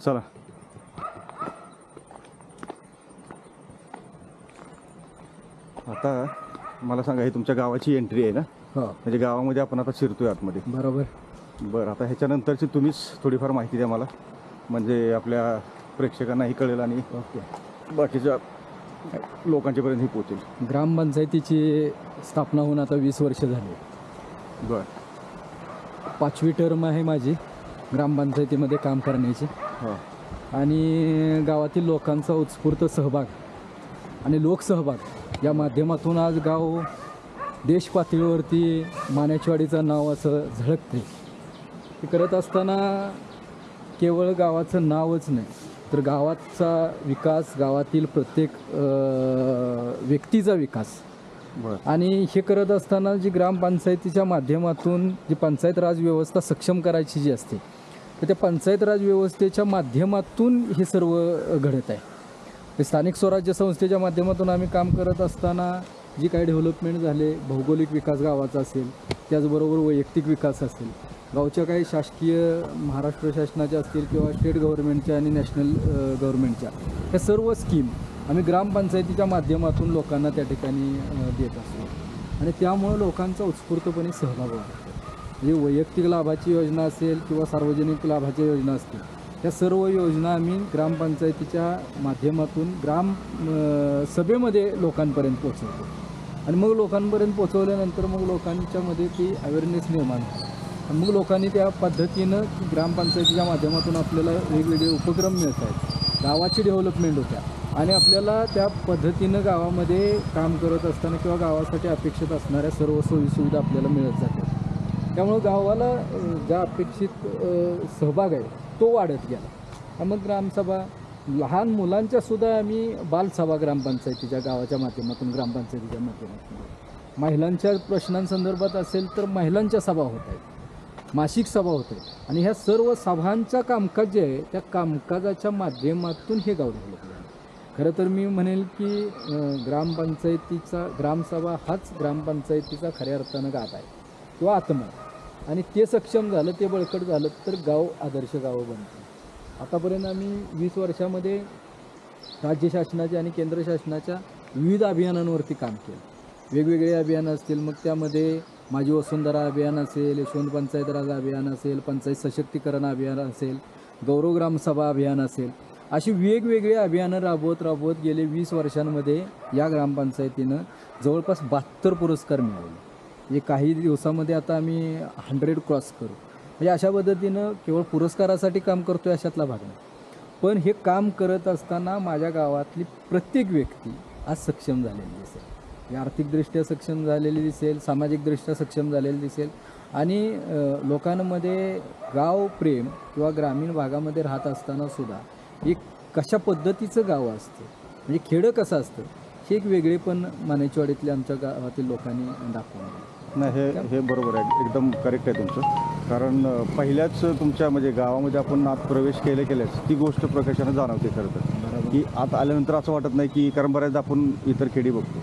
चला. आता मला सांगा, ही तुमच्या गावाची एंट्री आहे ना? हो म्हणजे गावामध्ये आपण आता शिरतोय आतमध्ये. बरोबर. बरं, आता ह्याच्यानंतरची तुम्हीच थोडीफार माहिती द्या मला, म्हणजे आपल्या प्रेक्षकांनाही कळेल आणि बाकीच्या लोकांच्यापर्यंतही पोहोचेल. ग्रामपंचायतीची स्थापना होऊन आता 20 वर्ष झाली. बरं. 5वी टर्म आहे माझी ग्रामपंचायतीमध्ये काम करण्याची. हो. आणि गावातील लोकांचा उत्स्फूर्त सहभाग आणि लोकसहभाग या माध्यमातून आज गाव देश पातळीवरती मानेचवाडीचं नाव असं झळकते. ते करत असताना केवळ गावाचं नावच नाही, तर गावाचा विकास, गावातील प्रत्येक व्यक्तीचा विकास. बरं. आणि हे करत असताना जी ग्रामपंचायतीच्या माध्यमातून जी पंचायत राज व्यवस्था सक्षम करायची जी असते, तर त्या पंचायत राज व्यवस्थेच्या माध्यमातून हे सर्व घडत आहे. ते स्थानिक स्वराज्य संस्थेच्या माध्यमातून आम्ही काम करत असताना जी काही डेव्हलपमेंट झाले, भौगोलिक विकास गावाचा असेल, त्याचबरोबर वैयक्तिक विकास असेल, गावच्या काही शासकीय महाराष्ट्र शासनाच्या असतील किंवा स्टेट गव्हर्नमेंटच्या आणि नॅशनल गव्हर्नमेंटच्या, या सर्व स्कीम आम्ही ग्रामपंचायतीच्या माध्यमातून लोकांना त्या ठिकाणी देत असतो. आणि त्यामुळं लोकांचा उत्स्फूर्तपणे सहभाग वाढतो. म्हणजे वैयक्तिक लाभाची योजना असेल किंवा सार्वजनिक लाभाच्या योजना असतील, या सर्व योजना आम्ही ग्रामपंचायतीच्या माध्यमातून सभेमध्ये लोकांपर्यंत पोचवतो. आणि मग लोकांपर्यंत पोचवल्यानंतर मग लोकांच्यामध्ये ती अवेअरनेस निर्माण होते. आणि मग लोकांनी त्या पद्धतीनं ग्रामपंचायतीच्या माध्यमातून आपल्याला वेगवेगळे उपक्रम मिळत आहेत, गावाची डेव्हलपमेंट होत्या आणि आपल्याला त्या पद्धतीनं गावामध्ये काम करत असताना किंवा गावासाठी अपेक्षित असणाऱ्या सर्व सोयीसुविधा आपल्याला मिळत जातात. त्यामुळं गावाला ज्या अपेक्षित सहभाग आहे तो वाढत गेला. मग ग्रामसभा, लहान मुलांच्यासुद्धा आम्ही बालसभा ग्रामपंचायतीच्या गावाच्या माध्यमातून, ग्रामपंचायतीच्या माध्यमातून, महिलांच्या प्रश्नांसंदर्भात असेल तर महिलांच्या सभा होत आहेत, मासिक सभा होत आहेत. आणि ह्या सर्व सभांचं कामकाज जे आहे त्या कामकाजाच्या माध्यमातून हे गाव डेव्हलप झालं. खरं तर मी म्हणेल की ग्रामपंचायतीचा ग्रामसभा हाच ग्रामपंचायतीचा खऱ्या अर्थानं गाभा आहे किंवा आत्मा. आणि ते सक्षम झालं, ते बळकट झालं तर गाव आदर्श गावं बनतं. आतापर्यंत आम्ही 20 वर्षामध्ये राज्य शासनाच्या आणि केंद्र शासनाच्या विविध अभियानांवरती काम केलं. वेगवेगळे अभियान असतील, मग त्यामध्ये माझी वसुंधरा अभियान असेल, यशवंत पंचायत राज अभियान असेल, पंचायत सशक्तीकरण अभियान असेल, गौरव ग्रामसभा अभियान असेल, अशी वेगवेगळे अभियानं राबवत गेले 20 वर्षांमध्ये या ग्रामपंचायतीनं जवळपास 72 पुरस्कार मिळवले. म्हणजे काही दिवसामध्ये आता आम्ही 100 क्रॉस करू. म्हणजे अशा पद्धतीनं केवळ पुरस्कारासाठी काम करतो आहे अशातला भाग नाही, पण हे काम करत असताना माझ्या गावातली प्रत्येक व्यक्ती आज सक्षम झालेली दिसेल, आर्थिकदृष्ट्या सक्षम झालेली दिसेल, सामाजिकदृष्ट्या सक्षम झालेली दिसेल. आणि लोकांमध्ये गाव प्रेम किंवा ग्रामीण भागामध्ये राहत असताना सुद्धा एक कशा पद्धतीचं गाव असतं, म्हणजे खेडं कसं असतं, हे एक वेगळेपण मानेचवाडीतल्या आमच्या गावातील लोकांनी दाखवलं. नाही, हे बरोबर आहे, एकदम करेक्ट आहे तुमचं. कारण पहिल्याच तुमच्या म्हणजे गावामध्ये आपण आत प्रवेश केल्याच ती गोष्ट प्रकर्षानं जाणवते खरं तर, की आत आल्यानंतर असं वाटत नाही की, कारण बऱ्याचदा आपण इतर खेडी बघतो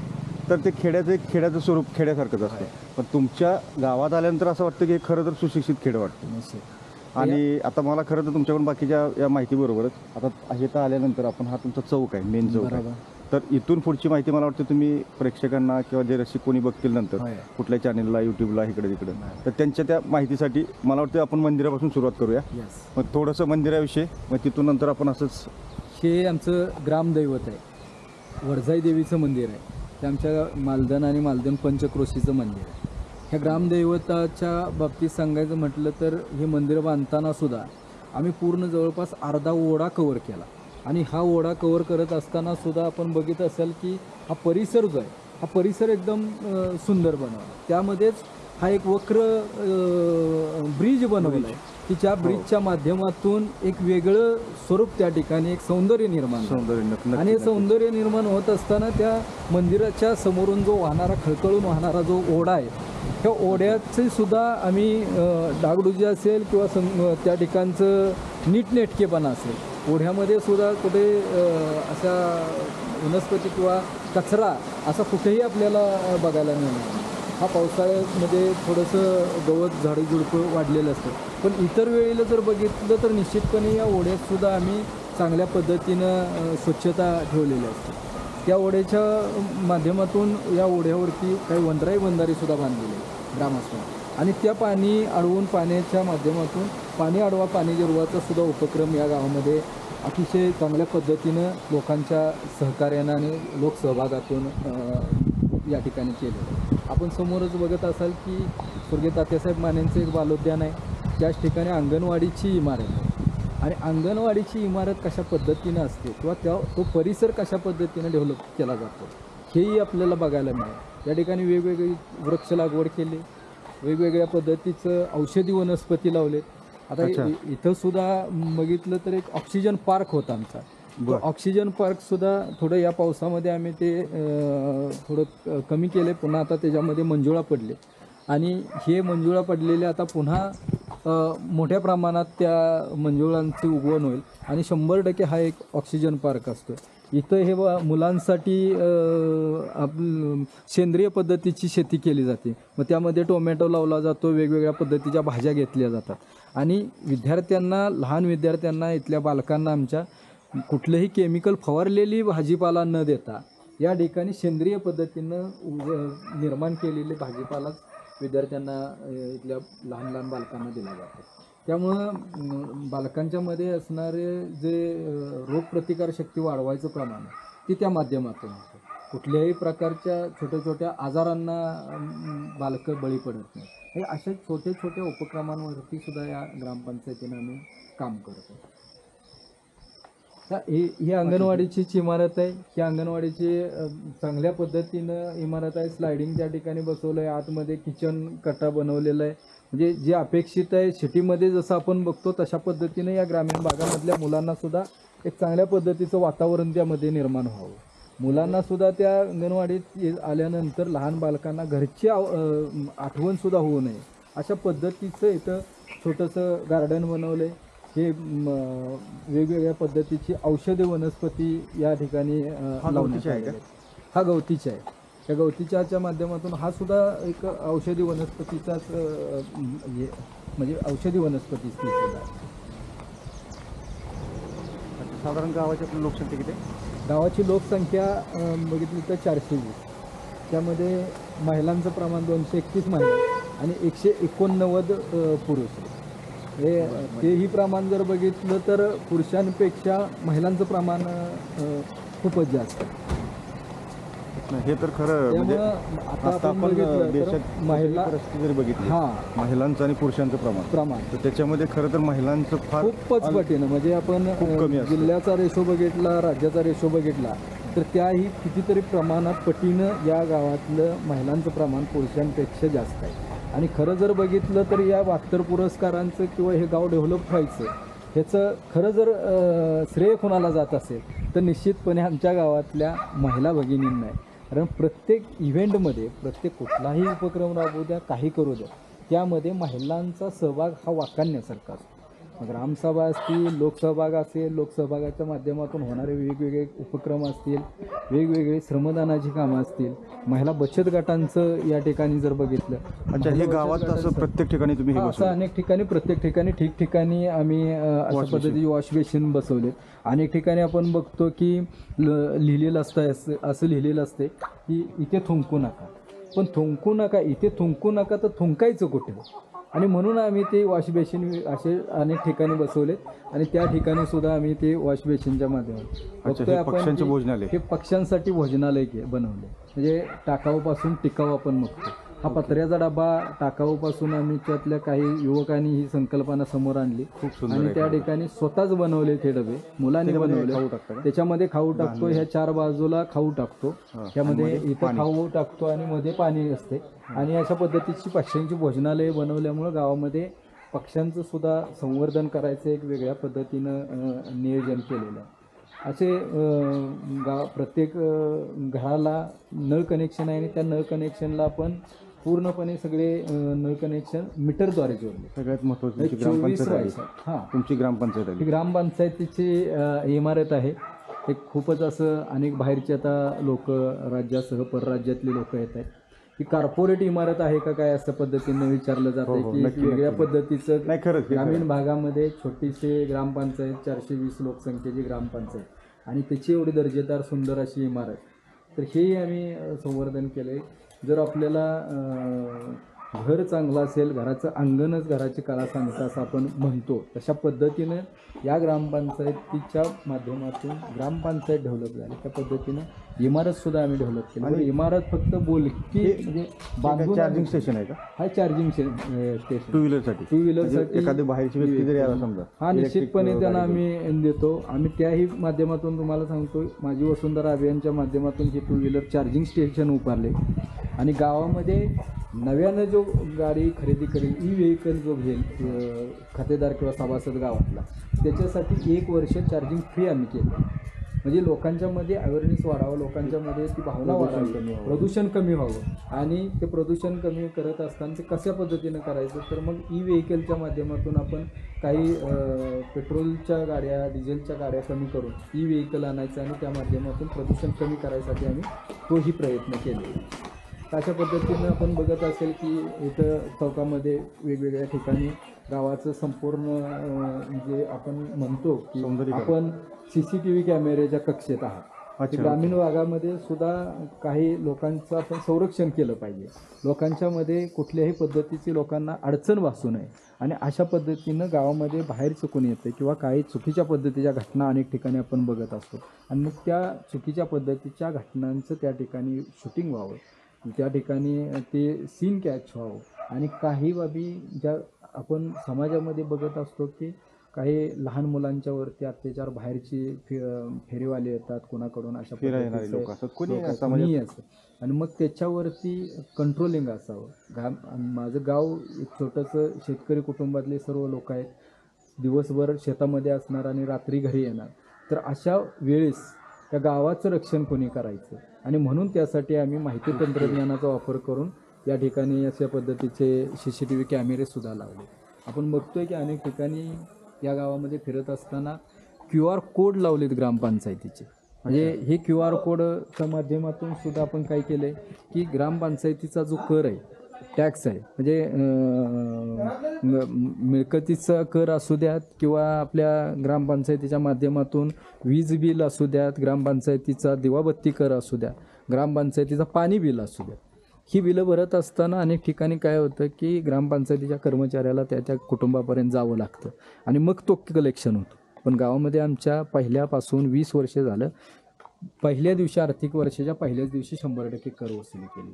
तर ते खेड्याचं स्वरूप खेड्यासारखंच असतं, पण तुमच्या गावात आल्यानंतर असं वाटतं की खरं तर सुशिक्षित खेड वाटतं. आणि आता मला खरं तर तुमच्याकडून बाकीच्या या माहितीबरोबरच आता हे तर आल्यानंतर आपण हा तुमचा चौक आहे, मेन चौक आहे, तर इथून पुढची माहिती मला वाटतं तुम्ही प्रेक्षकांना किंवा जे रसिक कोणी बघतील नंतर कुठल्या चॅनलला, यूट्यूबला, इकडे तिकडे, तर त्यांच्या त्या माहितीसाठी मला वाटतं आपण मंदिरापासून सुरुवात करूया. मग थोडंसं मंदिराविषयी, मग तिथून नंतर आपण असंच. हे आमचं ग्रामदैवत आहे, वडजाई देवीचं मंदिर आहे. ते आमच्या मालधन आणि मालधन पंचक्रोशीचं मंदिर आहे. ह्या ग्रामदैवताच्या बाबतीत सांगायचं म्हटलं तर हे मंदिर बांधताना सुद्धा आम्ही पूर्ण जवळपास अर्धा ओढा कवर केला. आणि हा ओढा कवर करत असताना सुद्धा आपण बघित असाल की हा परिसर जो आहे, हा परिसर एकदम सुंदर बनवला. त्यामध्येच हा एक वक्र ब्रिज बनवला आहे की ज्या ब्रिजच्या माध्यमातून एक वेगळं स्वरूप त्या ठिकाणी, एक सौंदर्य निर्माण. आणि सौंदर्य निर्माण होत असताना त्या मंदिराच्या समोरून जो वाहणारा, खळखळून वाहणारा जो ओढा आहे, ह्या ओढ्याचे सुद्धा आम्ही डागडुजी असेल किंवा त्या ठिकाणचं नीटनेटकेपणा असेल, ओढ्यामध्ये सुद्धा कुठे अशा वनस्पती किंवा कचरा असा कुठेही आपल्याला बघायला मिळणार. हा पावसाळ्यामध्ये थोडंसं गवत झाडं झुडपं वाढलेलं असतं, पण इतर वेळेला जर बघितलं तर निश्चितपणे या ओढ्यातसुद्धा आम्ही चांगल्या पद्धतीनं स्वच्छता ठेवलेली असते. त्या ओढ्याच्या माध्यमातून या ओढ्यावरती काही वंदराई बंधारेसुद्धा बांधलेले आहे ग्रामस्थांनी, आणि त्या पाणी अडवून पाण्याच्या माध्यमातून पाणी अडवा पाणी जिरवाचा सुद्धा उपक्रम या गावामध्ये अतिशय चांगल्या पद्धतीनं लोकांच्या सहकार्यानं आणि लोकसहभागातून या ठिकाणी केलेलं आहे. आपण समोरच बघत असाल की स्वर्गीय तात्यासाहेब मानेंचं एक बालोद्यान आहे, त्याच ठिकाणी अंगणवाडीची इमारत आहे, आणि अंगणवाडीची इमारत कशा पद्धतीनं असते किंवा तो परिसर कशा पद्धतीनं डेव्हलप केला जातो हेही आपल्याला बघायला मिळेल. या ठिकाणी वेगवेगळी वृक्ष लागवड केली, वेगवेगळ्या पद्धतीचं औषधी वनस्पती लावले. आता इथं सुद्धा बघितलं तर एक ऑक्सिजन पार्क होता आमचा. ऑक्सिजन पार्कसुद्धा थोडं या पावसामध्ये आम्ही ते थोडं कमी केले, पुन्हा आता त्याच्यामध्ये मंजुळा पडले, आणि हे मंजुळा पडलेले आता पुन्हा मोठ्या प्रमाणात त्या मंजुळांची उगवण होईल, आणि 100% हा एक ऑक्सिजन पार्क असतो. इथं हे मुलांसाठी सेंद्रिय पद्धतीची शेती केली जाते, मग त्यामध्ये टोमॅटो लावला जातो, वेगवेगळ्या पद्धतीच्या भाज्या घेतल्या जातात, आणि विद्यार्थ्यांना लहान विद्यार्थ्यांना इथल्या बालकांना आमच्या कुठलंही केमिकल फवारलेली भाजीपाला न देता या ठिकाणी सेंद्रिय पद्धतीनं निर्माण केलेले भाजीपालाच विद्यार्थ्यांना इथल्या लहान लहान बालकांना दिला जातो. त्यामुळं बालकांच्यामध्ये असणारे जे रोगप्रतिकारशक्ती वाढवायचं प्रमाण आहे ते त्या माध्यमातून होतं. कुठल्याही प्रकारच्या छोट्या छोट्या आजारांना बालकं बळी पडत नाही. हे अशा छोट्या छोट्या उपक्रमांवरती सुद्धा या ग्रामपंचायतीनं आम्ही काम करतो. ही अंगणवाडीचीच इमारत आहे. ही अंगणवाडीची चांगल्या पद्धतीनं इमारत आहे. स्लायडिंग त्या ठिकाणी बसवलं आहे, आतमध्ये किचन कट्टा बनवलेला आहे. म्हणजे जे अपेक्षित आहे सिटीमध्ये जसं आपण बघतो तशा पद्धतीनं या ग्रामीण भागामधल्या मुलांनासुद्धा एक चांगल्या पद्धतीचं वातावरण त्यामध्ये निर्माण व्हावं. मुलांनासुद्धा त्या अंगणवाडीत आल्यानंतर लहान बालकांना घरची आठवणसुद्धा होऊ नये अशा पद्धतीचं इथं छोटंसं गार्डन बनवलं आहे. हे वेगवेगळ्या पद्धतीची औषधी वनस्पती या ठिकाणी लावण्यात आहे. हा गवतीचा आहे. त्या गवतीच्याच्या माध्यमातून हा सुद्धा एक औषधी वनस्पतीचाच म्हणजे औषधी वनस्पतीच ती सुद्धा. साधारण गावाची आपली लोकसंख्या किती आहे? गावाची लोकसंख्या बघितली तर 420. त्यामध्ये महिलांचं प्रमाण 231 महिला आणि 189 पुरुष. तेही प्रमाण जर बघितलं तर पुरुषांपेक्षा महिलांचं प्रमाण खूपच जास्त आहे. हे तर खरं म्हणजे आता आपण देशात महिला परिस्थिती जरी बघितली, महिलांचं आणि पुरुषांचं प्रमाण तर त्याच्यामध्ये खरं तर महिलांचं फार खूपच पटीनं म्हणजे आपण जिल्ह्याचा रेशो बघितला, राज्याचा रेशो बघितला तर त्याही कितीतरी प्रमाणात पटीनं या गावातलं महिलांचं प्रमाण पुरुषांपेक्षा जास्त आहे. आणि खरं जर बघितलं तर या 72 पुरस्कारांचं किंवा हे गाव डेव्हलप व्हायचं ह्याचं खरं जर श्रेय कोणाला जात असेल तर निश्चितपणे आमच्या गावातल्या महिला भगिनींना आहे. कारण प्रत्येक इव्हेंटमध्ये प्रत्येक कुठलाही उपक्रम राबवू द्या, काही करू द्या, त्यामध्ये महिलांचा सहभाग हा वाखाणण्यासारखा असतो. ग्रामसभा असतील, लोकसहभाग असेल, लोकसहभागाच्या माध्यमातून होणारे वेगवेगळे उपक्रम असतील, वेगवेगळे श्रमदानाची कामं असतील, महिला बचत गटांचं या ठिकाणी जर बघितलं. अच्छा, हे गावात असं प्रत्येक ठिकाणी तुम्ही असं अनेक ठिकाणी प्रत्येक ठिकाणी ठिकठिकाणी आम्ही अशा पद्धतीचे वॉश बेसिन बसवले. अनेक ठिकाणी आपण बघतो की लिहिलेलं असतं, असं लिहिलेलं असते की इथे थुंकू नका, पण थुंकू नका, इथे थुंकू नका तर थुंकायचं कुठे? आणि म्हणून आम्ही ते वॉश बेसिन असे अनेक ठिकाणी बसवलेत आणि त्या ठिकाणी सुद्धा आम्ही ते वॉश बेसिनच्या माध्यमातून हे पक्ष्यांसाठी भोजनालय बनवले. म्हणजे टाकाऊपासून टिकाऊ आपण बघतो. हा पत्र्याचा डबा टाकाऊपासून आम्ही त्यातल्या काही युवकांनी ही संकल्पना समोर आणली आणि त्या ठिकाणी स्वतःच बनवले ते डबे, मुलांनी बनवले. त्याच्यामध्ये खाऊ टाकतो, ह्या 4 बाजूला खाऊ टाकतो, त्यामध्ये इथं खाऊ टाकतो आणि मध्ये पाणी असते. आणि अशा पद्धतीची पक्ष्यांची भोजनालय बनवल्यामुळं गावामध्ये पक्ष्यांचं सुद्धा संवर्धन करायचं एक वेगळ्या पद्धतीनं नियोजन केलेलं आहे. असे प्रत्येक घराला नळ कनेक्शन आहे आणि त्या नळ कनेक्शनला आपण पूर्णपणे सगळे नळ कनेक्शन मीटरद्वारे जोडले. सगळ्यात महत्त्वाचं तुमची ग्रामपंचायत ही ग्रामपंचायतीची इमारत आहे. एक खूपच असं अनेक बाहेरचे आता लोक राज्यासह परराज्यातले लोक येत आहेत. की कॉर्पोरेट इमारत आहे का काय असं पद्धतीनं विचारलं जातं हो, की नक्की, वेगळ्या नक्की. पद्धतीचं नाही खरंच हे ग्रामीण खरं. भागामध्ये छोटीशी ग्रामपंचायत 420 लोकसंख्येची ग्रामपंचायत आणि त्याची एवढी दर्जेदार सुंदर अशी इमारत तर हेही आम्ही संवर्धन केलं आहे. जर आपल्याला घर चांगलं असेल घराचं अंगणच घराची कला सांगतं असं आपण म्हणतो तशा पद्धतीनं या ग्रामपंचायतीच्या माध्यमातून ग्रामपंचायत डेव्हलप झाली त्या पद्धतीनं इमारतसुद्धा आम्ही डेव्हलप केली आणि इमारत फक्त बोलकी म्हणजे बांधून चार्जिंग स्टेशन आहे का हा चार्जिंग स्टेशन टू व्हीलरसाठी? टू व्हीलरसाठी एखादी बाहेरची व्यक्ती जरी आला समजा हा निश्चितपणे त्यांना आम्ही देतो. आम्ही त्याही माध्यमातून तुम्हाला सांगतो माझी वसुंधरा अभियानच्या माध्यमातून हे टू व्हीलर चार्जिंग स्टेशन उभारले आणि गावामध्ये नव्यानं जो गाडी खरेदी करेल ई व्हेकल जो घेईल खातेदार किंवा सभासद गावातला त्याच्यासाठी 1 वर्ष चार्जिंग फ्री आम्ही केलं म्हणजे लोकांच्यामध्ये अवेअरनेस वाढावं लोकांच्यामध्ये ती भावना वाढावी प्रदूषण कमी व्हावं आणि ते प्रदूषण कमी करत असताना ते कशा पद्धतीनं करायचं तर मग ई व्हेकलच्या माध्यमातून आपण काही पेट्रोलच्या गाड्या डिझेलच्या गाड्या कमी करून ई व्हेकल आणायचं आणि त्या माध्यमातून प्रदूषण कमी करायसाठी आम्ही तोही प्रयत्न केले. अशा पद्धतीनं आपण बघत असेल की इथं चौकामध्ये वेगवेगळ्या ठिकाणी गावाचं संपूर्ण जे आपण म्हणतो की आपण CCTV कॅमेऱ्याच्या कक्षेत आहात ग्रामीण भागामध्ये सुद्धा काही लोकांचं आपण संरक्षण केलं पाहिजे लोकांच्यामध्ये कुठल्याही पद्धतीची लोकांना अडचण भासू नये आणि अशा पद्धतीनं गावामध्ये बाहेर चुकून येते किंवा काही चुकीच्या पद्धतीच्या घटना अनेक ठिकाणी आपण बघत असतो आणि मग त्या चुकीच्या पद्धतीच्या घटनांचं त्या ठिकाणी शूटिंग व्हावं त्या ठिकाणी ते सीन कॅच व्हावं आणि काही बाबी ज्या आपण समाजामध्ये बघत असतो की काही लहान मुलांच्यावरती अत्याचार बाहेरची फेरीवाले येतात कोणाकडून अशा पद्धतीचं कोणी असं आणि मग त्याच्यावरती कंट्रोलिंग असावं. माझं गाव एक छोटंसं शेतकरी कुटुंबातले सर्व लोक आहेत दिवसभर शेतामध्ये असणार आणि रात्री घरी येणार तर अशा वेळेस त्या गावाचं रक्षण कोणी करायचं आणि म्हणून त्यासाठी आम्ही माहिती तंत्रज्ञानाचा वापर करून या ठिकाणी अशा पद्धतीचे CCTV कॅमेरेसुद्धा लावले. आपण बघतोय की अनेक ठिकाणी या गावामध्ये फिरत असताना QR कोड लावलेत ग्रामपंचायतीचे म्हणजे हे QR कोडच्या माध्यमातून सुद्धा आपण काय केलं आहे की ग्रामपंचायतीचा जो कर आहे टॅक्स आहे म्हणजे मिळकतीचा कर असू द्यात किंवा आपल्या ग्रामपंचायतीच्या माध्यमातून वीज बिल असू द्यात ग्रामपंचायतीचा दिवाबत्ती कर असू द्या ग्रामपंचायतीचा पाणी बिल असू द्या ही बिलं भरत असताना अनेक ठिकाणी काय होतं की ग्रामपंचायतीच्या कर्मचाऱ्याला त्या कुटुंबापर्यंत जावं लागतं आणि मग तो कलेक्शन होतो. पण गावामध्ये आमच्या पहिल्यापासून 20 वर्ष झालं पहिल्या दिवशी आर्थिक वर्षाच्या पहिल्याच दिवशी 100% कर वसुली केली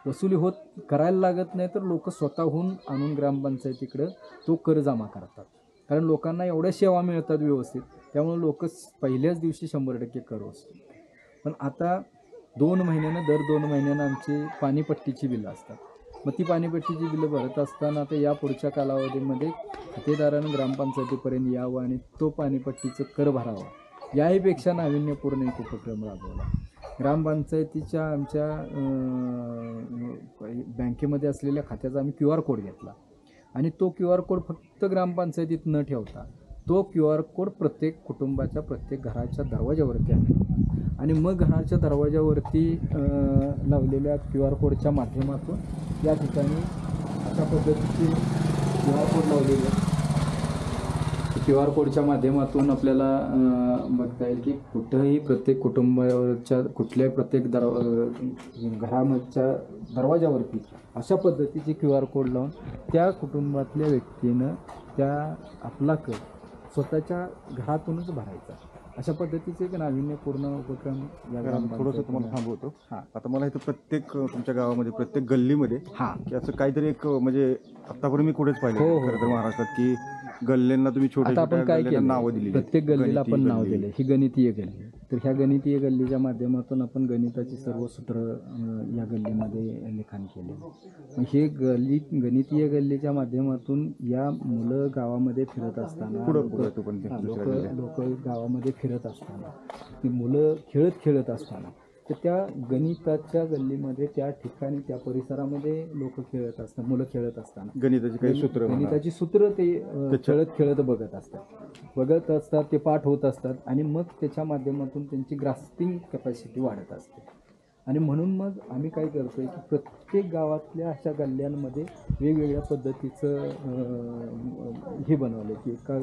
वसुली होत करायला लागत नाही तर लोक स्वतःहून आणून ग्रामपंचायतीकडं तो कर जमा करतात कारण लोकांना एवढ्या सेवा मिळतात व्यवस्थित त्यामुळे लोक पहिल्याच दिवशी 100% कर वसूल. पण आता 2 महिन्यानं दर 2 महिन्यानं आमची पाणीपट्टीची बिलं असतात मग ती पाणीपट्टीची बिलं भरत असताना आता या पुढच्या कालावधीमध्ये खातेदारानं ग्रामपंचायतीपर्यंत यावं आणि तो पाणीपट्टीचं कर भरावा याहीपेक्षा नाविन्यपूर्ण एक उपक्रम राबवला. ग्रामपंचायतीच्या आमच्या बँकेमध्ये असलेल्या खात्याचा आम्ही QR कोड घेतला आणि तो QR कोड फक्त ग्रामपंचायतीत न ठेवता तो QR कोड प्रत्येक कुटुंबाच्या प्रत्येक घराच्या दरवाजावरती आणला आणि मग घराच्या दरवाजावरती लावलेल्या QR कोडच्या माध्यमातून या ठिकाणी अशा पद्धतीचे QR कोड लावलेले QR कोडच्या माध्यमातून आपल्याला बघता येईल की कुठंही प्रत्येक कुटुंबाच्या कुठल्याही प्रत्येक घराच्या दरवाजावरती अशा पद्धतीचे QR कोड लावून त्या कुटुंबातल्या व्यक्तीनं त्या आपला कर स्वतःच्या घरातूनच भरायचा अशा पद्धतीचे एक नाविन्यपूर्ण उपक्रम या थोडंसं तुम्हाला थांबवतो. आता मला इथं प्रत्येक तुमच्या गावामध्ये प्रत्येक गल्लीमध्ये की असं काहीतरी एक म्हणजे आतापर्यंत मी कुठेच पाहिलं खरं तर महाराष्ट्रात की गल्ल्यांना तुम्ही छोटे आपण काय केलं नावं दिली प्रत्येक गल्लीला आपण नाव दिले ही गणितीय गल्ली तर ह्या गणितीय गल्लीच्या माध्यमातून आपण गणिताची सर्व सूत्र या गल्लीमध्ये लिखाण केले. मग हे गणितीय गल्लीच्या माध्यमातून या मुलं गावामध्ये फिरत असताना लोक गावामध्ये फिरत असताना ती मुलं खेळत असताना तर त्या गणिताच्या गल्लीमध्ये त्या ठिकाणी त्या परिसरामध्ये लोक खेळत असतात मुलं खेळत असताना गणिताची सूत्र ते खेळत बघत असतात ते पाठ होत असतात आणि मग त्याच्या माध्यमातून त्यांची ग्रास्पिंग कॅपॅसिटी वाढत असते आणि म्हणून मग आम्ही काय करतोय की प्रत्येक गावातल्या अशा गल्ल्यांमध्ये वेगवेगळ्या पद्धतीचं हे बनवलं की एका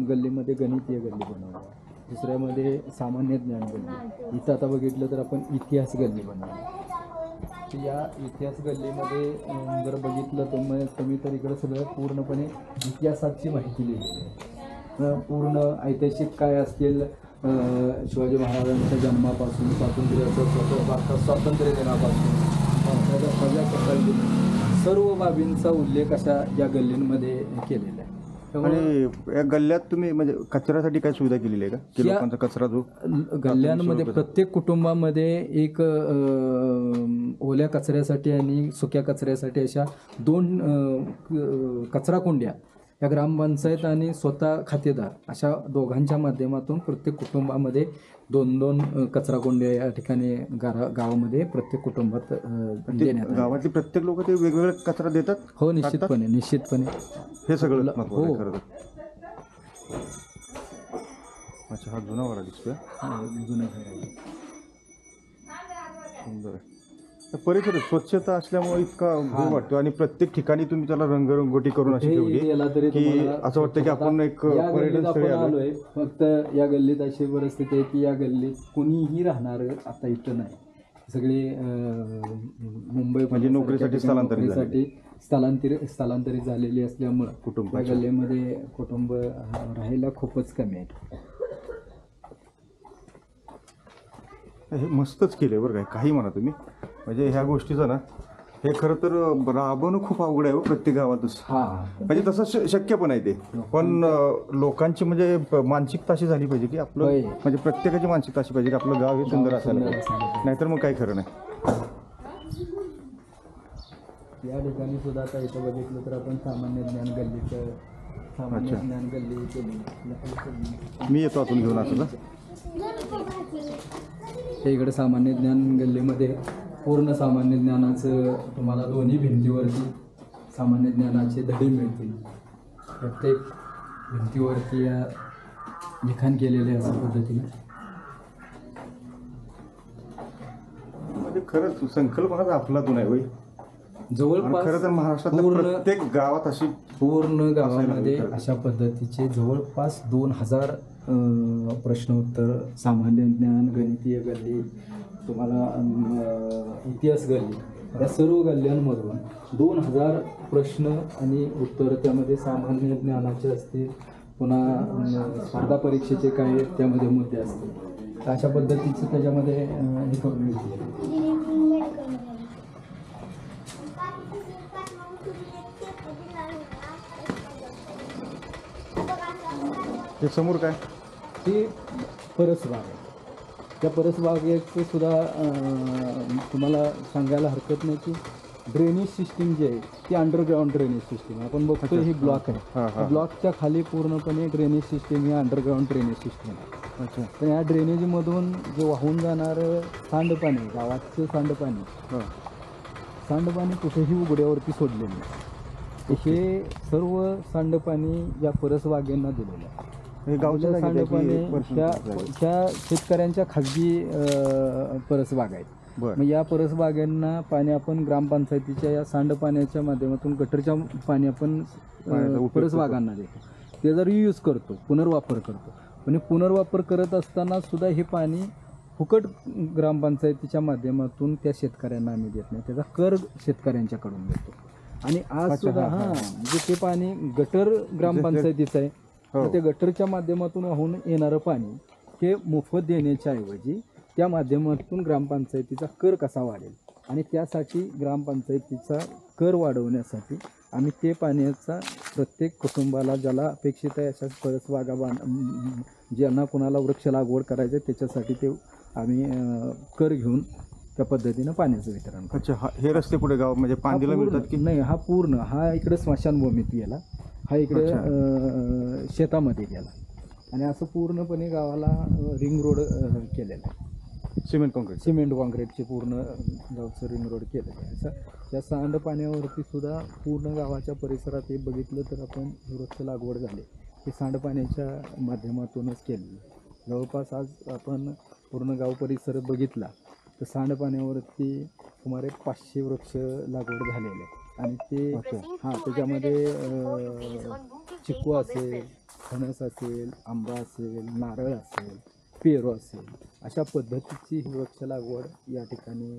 गल्लीमध्ये गणितीय गल्ली बनवली, दुसऱ्यामध्ये सामान्य ज्ञान गल्ली, इथं आता बघितलं तर आपण इतिहास गल्ली बनवली. या इतिहास गल्लीमध्ये जर बघितलं तर मग तुम्ही तर इकडं सगळं पूर्णपणे इतिहासाची माहिती लिहिलेली आहे. पूर्ण ऐतिहासिक काय असतील, शिवाजी महाराजांच्या जन्मापासून स्वातंत्र्य दिनापासून सर्व बाबींचा उल्लेख अशा या गल्लींमध्ये केलेला आहे. आणि या गल्ल्यात तुम्ही म्हणजे कचऱ्यासाठी काय सुविधा केलेली आहे का की लोकांचा कचरा जो गल्ल्यांमध्ये प्रत्येक कुटुंबामध्ये एक ओल्या कचऱ्यासाठी आणि सुक्या कचऱ्यासाठी अशा 2 कचरा कुंड्या या ग्रामपंचायत आणि स्वतः खातेदार अशा दोघांच्या माध्यमातून प्रत्येक कुटुंबामध्ये 2-2 कचरा कुंड्या या ठिकाणी गावामध्ये प्रत्येक कुटुंबात देण्यात आल्या. गावातले प्रत्येक लोक ते वेगवेगळा कचरा देतात. हो, निश्चितपणे हे सगळं महत्त्वाचं आहे हो. खरं तर. अच्छा, हा जुना वाडा दिसतोय. जुनं घर आहे. सुंदर आहे. परिसर स्वच्छता असल्यामुळे इतका गोड वाटतो आणि प्रत्येक ठिकाणी तुम्ही त्याला रंगरंगोटी करून अशी ठेवली की असं वाटतं की आपण एक पर्यटन स्थळी आलोय. फक्त या गल्लीत अशी परिस्थिती आहे की या गल्लीत कुणीही राहणार आता इथं नाही. सगळे मुंबई म्हणजे नोकरीसाठी स्थलांतरित झालेली असल्यामुळं कुटुंब गल्लीमध्ये कुटुंब राहायला खूपच कमी आहे. हे मस्तच केलं बरं काही म्हणा तुम्ही. म्हणजे ह्या गोष्टीचं ना हे खरं तर राबवणं खूप अवघड आहे हो प्रत्येक गावातच. म्हणजे तसं शक्य पण आहे ते, पण लोकांची म्हणजे मानसिकता अशी झाली पाहिजे की आपलं म्हणजे प्रत्येकाची मानसिकता अशी पाहिजे की आपलं गाव हे सुंदर असायला पाहिजे, नाहीतर मग काही खरं नाही. या ठिकाणी सुद्धा आता इथं बघितलं तर आपण सामान्य ज्ञान गल्ली केली. मी येतो आतून घेऊन असं ना. इकडे सामान्य ज्ञान गल्लीमध्ये पूर्ण सामान्य ज्ञानाचं तुम्हाला दोन्ही भिंतीवरती सामान्य ज्ञानाचे धडे मिळतील. प्रत्येक भिंतीवरती या लिखाण केलेले अशा पद्धतीने. म्हणजे खरंच संकल्पनाच अफलातून आहे. जवळपास खरं तर महाराष्ट्रात प्रत्येक गावात अशी पूर्ण गावामध्ये अशा पद्धतीचे जवळपास 2000 प्रश्नोत्तर, सामान्य ज्ञान, गणितीय गल्ली, तुम्हाला इतिहास गल्ली, या सर्व गल्ल्यांमधून 2000 प्रश्न आणि उत्तर त्यामध्ये सामान्य ज्ञानाचे असतील, पुन्हा स्पर्धा परीक्षेचे काय त्यामध्ये मुद्दे असतील. अशा पद्धतीचं त्याच्यामध्ये हे करून मिळते. हे समोर काय ही परसबाग आहे. त्या परसबागेचं सुद्धा तुम्हाला सांगायला हरकत नाही की ड्रेनेज सिस्टीम जी आहे ती अंडरग्राऊंड ड्रेनेज सिस्टीम आहे. आपण बघतो ही ब्लॉक आहे, ब्लॉकच्या खाली पूर्णपणे ड्रेनेज सिस्टीम ही अंडरग्राऊंड ड्रेनेज सिस्टीम आहे. अच्छा. तर या ड्रेनेजमधून जे वाहून जाणारं सांडपाणी, गावाचं सांडपाणी कुठेही उघड्यावरती सोडले नाही. हे सर्व सांडपाणी या परसबागेंना दिलेलं आहे. हे गावचं सांडपाणी ह्या शेतकऱ्यांच्या खाजगी परसबाग आहेत. मग या परसबागांना पाणी आपण ग्रामपंचायतीच्या या सांडपाण्याच्या माध्यमातून गटरच्या पाणी आपण परसबागांना देतो. ते जर यूज करतो, पुनर्वापर करतो. पण पुनर्वापर करत असताना सुद्धा हे पाणी फुकट ग्रामपंचायतीच्या माध्यमातून त्या शेतकऱ्यांना आम्ही देत नाही. त्याचा कर शेतकऱ्यांच्याकडून देतो. आणि आज सुद्धा म्हणजे ते पाणी गटर ग्रामपंचायतीचं आहे. तर ते गटरच्या माध्यमातून वाहून येणारं पाणी हे मोफत देण्याच्या ऐवजी त्या माध्यमातून ग्रामपंचायतीचा कर कसा वाढेल आणि त्यासाठी ग्रामपंचायतीचा कर वाढवण्यासाठी आम्ही ते पाण्याचा प्रत्येक कुटुंबाला ज्याला अपेक्षित आहे अशा परसबागा ज्यांना कोणाला वृक्ष लागवड करायचं आहे त्याच्यासाठी ते आम्ही कर घेऊन त्या पद्धतीनं पाण्याचं वितरण करतो. अच्छा. हे रस्ते कुठे गाव म्हणजे पांदीला मिळतात की नाही? हा इकडे स्मशानभूमीत गेला, हा इकडे शेतामध्ये गेला आणि असं पूर्णपणे गावाला रिंग रोड केलेला आहे. सिमेंट कॉन्क्रीटचे पूर्ण गावचं रिंग रोड केलेलं आहे. असं त्या सांडपाण्यावरती सुद्धा पूर्ण गावाच्या परिसरात हे बघितलं तर आपण वृक्ष लागवड झाली हे सांडपाण्याच्या माध्यमातूनच केलेली. जवळपास आज आपण पूर्ण गाव परिसर बघितला तर सांडपाण्यावरती सुमारे 500 वृक्ष लागवड झालेले आहे आणि ते हां त्याच्यामध्ये चिकू असेल, फणस असेल, आंबा असेल, नारळ असेल, पेरू असेल, अशा पद्धतीची ही वृक्ष लागवड या ठिकाणी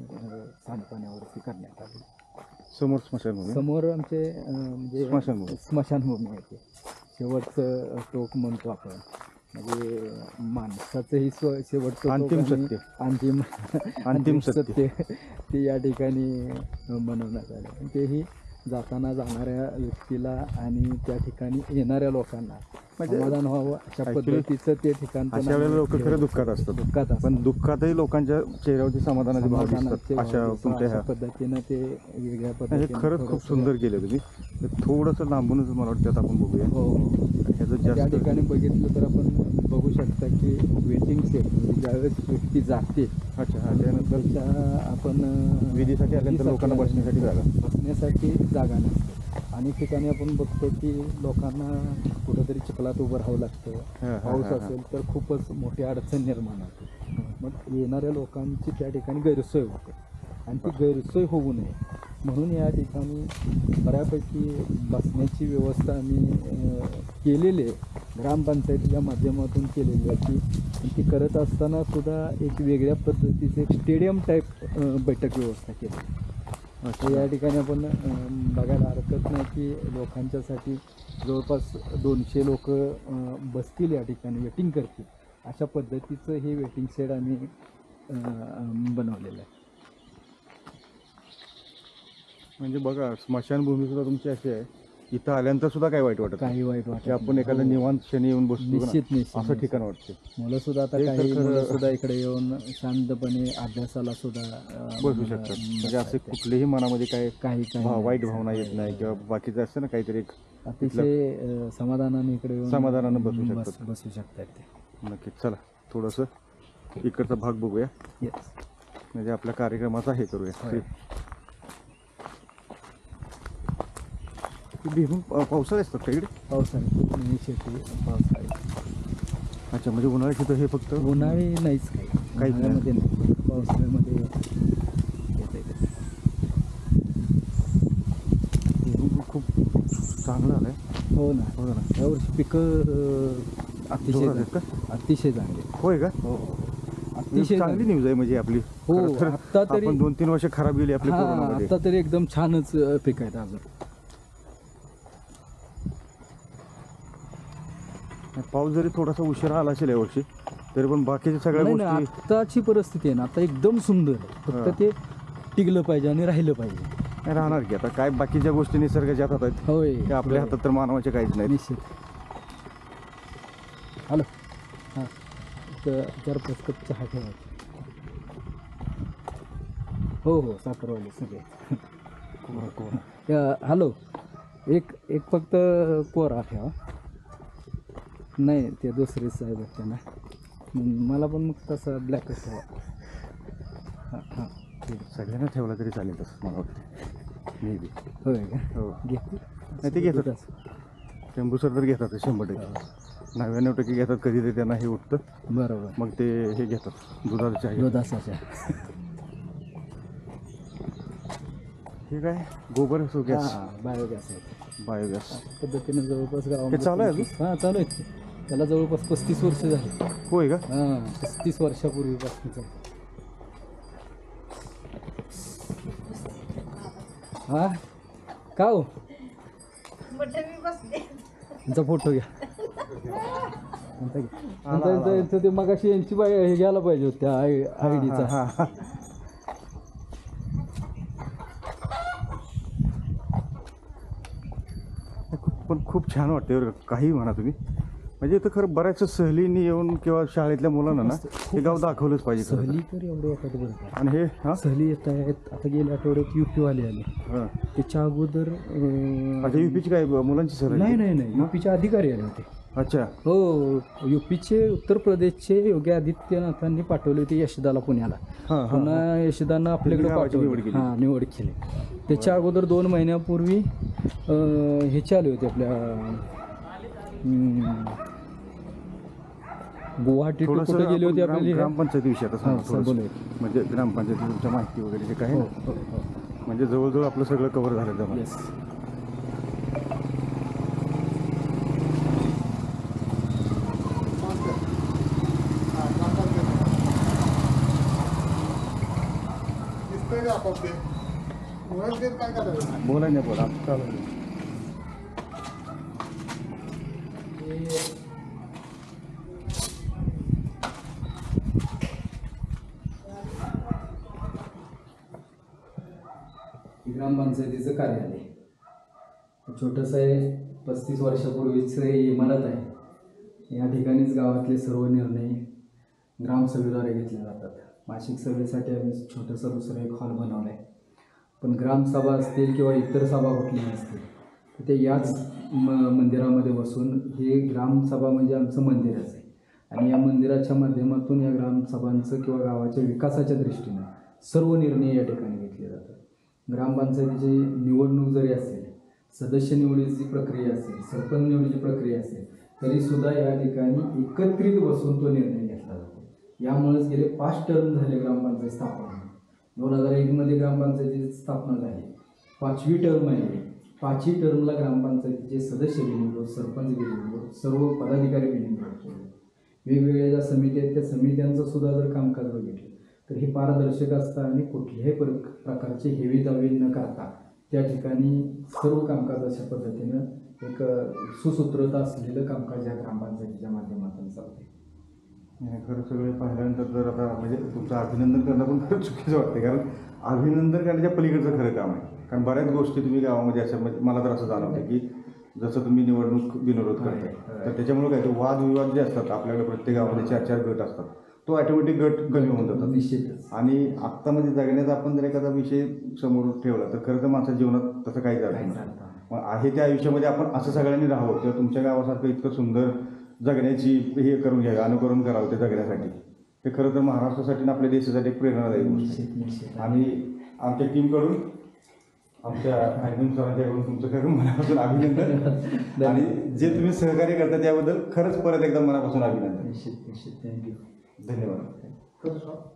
सांडपाण्यावरती करण्यात आली. समोर स्मशानभूमी. समोर आमचे म्हणजे स्मशानभूमी. स्मशानभूमी आहे ते शेवटचं टोक म्हणतो आपण, म्हणजे माणसाचंही शेवटचं अंतिम टोक आणि सत्य. अंतिम सत्य ते या ठिकाणी बनवण्यात आलं. आणि तेही जाताना जाणाऱ्या व्यक्तीला आणि त्या ठिकाणी येणाऱ्या लोकांना म्हणजे समाधान व्हावं अशा actually पद्धतीचं ते ठिकाण पण अशा वेळेला लोक खरं दुःखात असतात. दुःखात असतात. पण दुःखातही लोकांच्या चेहऱ्यावरती समाधानाचे भाव समाधानाचे दिसतात. अशा भाव तुमच्या अशा ह्या पद्धतीनं ते वेगळ्या हे पद्धतीने खरंच खूप थोडंसं- सुंदर केलं तुम्ही. तर थोडंसं लांबूनच मला वाटतं त्यात आपण बघूया. हो हो. ह्याचं त्या जास्त ठिकाणी बघितलं तर आपण बघू शकता की वेटिंग सेट म्हणजे ज्यावेळेस व्यक्ती जाते अच्छा हां त्यानंतर त्याच्या आपण विधीसाठी आल्यानंतर लोकांना बसण्यासाठी जागा. बसण्यासाठी जागा नसते. अनेक ठिकाणी आपण बघतो की लोकांना कुठंतरी चिखलात उभं राहावं लागतं. हां, पाऊस हां, असेल तर खूपच मोठी अडचण निर्माण होते. मग येणाऱ्या लोकांची त्या ठिकाणी गैरसोय होते आणि ती गैरसोय होऊ नये म्हणून या ठिकाणी बऱ्यापैकी बसण्याची व्यवस्था आम्ही केलेली आहे. ग्रामपंचायतीच्या माध्यमातून केलेली आहे की ती करत असताना सुद्धा एक वेगळ्या पद्धतीचे एक स्टेडियम टाईप बैठक व्यवस्था केली. तर या ठिकाणी आपण बघायला हरकत नाही की लोकांच्यासाठी जवळपास 200 लोक बसतील या ठिकाणी वेटिंग करतील अशा पद्धतीचं हे वेटिंग शेड आम्ही बनवलेलं आहे. म्हणजे बघा स्मशानभूमी सुद्धा तुमची अशी आहे, इथं आल्यानंतर सुद्धा काही वाईट वाटत काही वाईट की वाटत आपण एखाद्या निवांत क्षणी येऊन बसतो ना, निश्चित असं ठिकाण वाटते. मुलं सुद्धा आता ते तर काही खरं- मुलं सुद्धा इकडे येऊन शांतपणे अभ्यासाला सुद्धा बसू शकतात. म्हणजे असे कुठलेही मनामध्ये काय काही वाईट भावना येत नाही किंवा बाकीचं असतं ना काहीतरी एक अतिशय समाधानाने इकडे येऊन समाधानानं बसू शकतात. बसू शकतात ते. नक्कीच. चला थोडंसं इकडचा भाग बघूया, येस. म्हणजे आपल्या कार्यक्रमाचा हे करूया. होय. भीम पावसाळे असतात का इकडे? पावसाळी शेती पावसाळी अच्छा म्हणजे उन्हाळ्यात तिथं हे फक्त उन्हाळी नाहीच काही काहीच नाही. उन्हाळ्यामध्ये नाही पावसाळ्यामध्ये येते ते. भुईमुग खूप चांगलं आलं आहे. हो ना. हो ना. यावर्षी पिकं अतिशय जोरात आहेत का? अतिशय चांगले. होय का? हो अतिशय चांगली चांगले. न्यूज आहे म्हणजे आपली. हो, खरं तर आत्ता तरी- आपण 2-3 वर्ष खराब गेली आपली हा कोरोनामध्ये. आता तरी एकदम छानच पीक आहेत अजून. पाऊस जरी थोडासा उशिरा आला असेल यावर्षी तरी पण बाकीच्या सगळ्या नाही ना, गोष्टी आत्ताची परिस्थिती आहे ना आता एकदम सुंदर आहे. फक्त हा. ते टिकलं पाहिजे आणि राहिलं पाहिजे. राहणार की आता काय बाकीच्या गोष्टी निसर्गाच्या हातात आहेत होय ते आपल्या हातात तर मानवाच्या काहीच नाही. निश्चित. हॅलो हां तर 4-5 कप चहा ठेवा. हो हो साखरवाले सगळे. हॅलो एक फक्त कोरा ठेवा. नाही ते दुसरे साहेब आहेत त्यांना मला पण मग तसा ब्लॅकच ठेवा. हां हां ठीक आहे. सगळ्यांना ठेवला तरी चालेल तसं मला वाटतं मे बी. होय का हो घे. नाही ते घेतात. टेंबूसर तर घेतात 100%. 99% घेतात. कधी ते त्यांना हे उठतं बरोबर मग ते हे घेतात दुधाचं चहा. दुधासाच्या हे काय गोबर असो गॅस हां बायोगॅस आहे बायोगॅस. पद्धतीनं जवळपास हे चालू आहे अजून? हां चालू आहे. त्याला जवळपास 35 वर्ष झाली. होय का? हां 35 वर्षापूर्वीपासून हां का हो त्यांचा फोटो घ्या. ते मगाशी यांची हे घ्यायला पाहिजे होत्या आय डीचा. हां हां पण खूप छान वाटते बरं का. काही म्हणा तुम्ही म्हणजे इथं खरं बऱ्याच सहलींनी येऊन किंवा शाळेतल्या मुलांना ना हे गाव दाखवलंच पाहिजे खरं तर. सहली तर एवढे येतात बरं का. आणि हे हां सहली येत आहेत. आता गेल्या आठवड्यात युपीवाले आले. हां त्याच्या अगोदर अच्छा युपीची काय मुलांची सहल आहे? नाही युपीचे अधिकारी आले होते. अच्छा हो युपीचे उत्तर प्रदेशचे योगी आदित्यनाथांनी पाठवले होते यशदाला पुण्याला. हां हां पुन्हा यशदानं आपल्याकडे गावाची निवड पाठवले. केली. हां निवड केली. त्याच्या अगोदर 2 महिन्यापूर्वी हे चालू होते आपल्या गुवाहाटी टू थोडंसं कुठे गेली होती आपण आपल्याला ग्रामपंचायतीविषयी आता सांगा हां, थोडंसं. बोलूया. म्हणजे ग्रामपंचायतीची तुमच्या माहिती वगैरे जे काही हो आहे ना, हो हो म्हणजे जवळजवळ आपलं सगळं कव्हर झालं जमा. येस. बोला नाही बोला. ग्रामपंचायतीचं कार्यालय छोटंसं आहे. 35 वर्षापूर्वीचं हे इमारत आहे. या ठिकाणीच गावातले सर्व निर्णय ग्रामसभेद्वारे घेतले जातात. मासिक सभेसाठी आम्ही छोटंसं दुसरं एक हॉल बनवलं आहे. पण ग्रामसभा असतील किंवा इतर सभा कुठल्याही असतील तर ते याच मंदिरामध्ये बसून, हे ग्रामसभा म्हणजे आमचं मंदिरच आहे आणि या मंदिराच्या माध्यमातून या ग्रामसभांचं किंवा गावाच्या विकासाच्या दृष्टीनं सर्व निर्णय या ठिकाणी घेतले जातात. ग्रामपंचायतीची निवडणूक जरी असेल, सदस्य निवडीची प्रक्रिया असेल, सरपंच निवडीची प्रक्रिया असेल, तरीसुद्धा या ठिकाणी एकत्रित बसून तो निर्णय घेतला जातो. यामुळेच गेले 5 टर्म झाले ग्रामपंचायत स्थापना. 2001मध्ये ग्रामपंचायतीची स्थापना झाली. 5वी टर्म आहे. 5ही टर्मला ग्रामपंचायतीचे सदस्य बिनविरोध, सरपंच बिनविरोध, सर्व पदाधिकारी बिनविरोध केले. वेगवेगळ्या ज्या समित्या आहेत त्या समित्यांचं सुद्धा जर कामकाज बघितलं तर हे पारदर्शक असतं आणि कुठल्याही प्रकारचे हेवी दावे न करता त्या ठिकाणी सर्व कामकाज अशा पद्धतीनं एक सुसूत्रता असलेलं कामकाज या ग्रामपंचायतीच्या माध्यमातून चालते. खरं सगळे पाहिल्यानंतर जर आता म्हणजे तुमचं अभिनंदन करणं पण खरं चुकीचं वाटते, कारण अभिनंदन करण्याच्या पलीकडचं खरं काम आहे. कारण बऱ्याच गोष्टी तुम्ही गावामध्ये अशा, म्हणजे मला तर असं जाणवतं की जसं तुम्ही निवडणूक बिनविरोध करताय तर त्याच्यामुळे काय ते वादविवाद जे असतात आपल्याकडे प्रत्येक गावामध्ये 4-4 गट असतात, तो ऑटोमॅटिक गट कमी होऊन जातात. निश्चितच. आणि आत्तामध्ये जगण्याचा आपण जर एखादा विषय समोर ठेवला तर खरं तर माणसाच्या जीवनात तसं काहीच अर्थ नाही. मग आहे त्या आयुष्यामध्ये आपण असं सगळ्यांनी राहावं किंवा तुमच्या गावासारखं इतकं सुंदर जगण्याची हे करून घ्यावं, अनुकरण करावं ते जगण्यासाठी. ते खरं तर महाराष्ट्रासाठी आणि आपल्या देशासाठी एक प्रेरणादायी गोष्ट आहे. आणि आमच्या टीमकडून, आमच्या ॲडमिन सरांच्याकडून तुमचं खरं मनापासून अभिनंदन आणि जे तुम्ही सहकार्य करता त्याबद्दल खरंच परत एकदा मनापासून अभिनंदन. निश्चित. थँक्यू. धन्यवाद.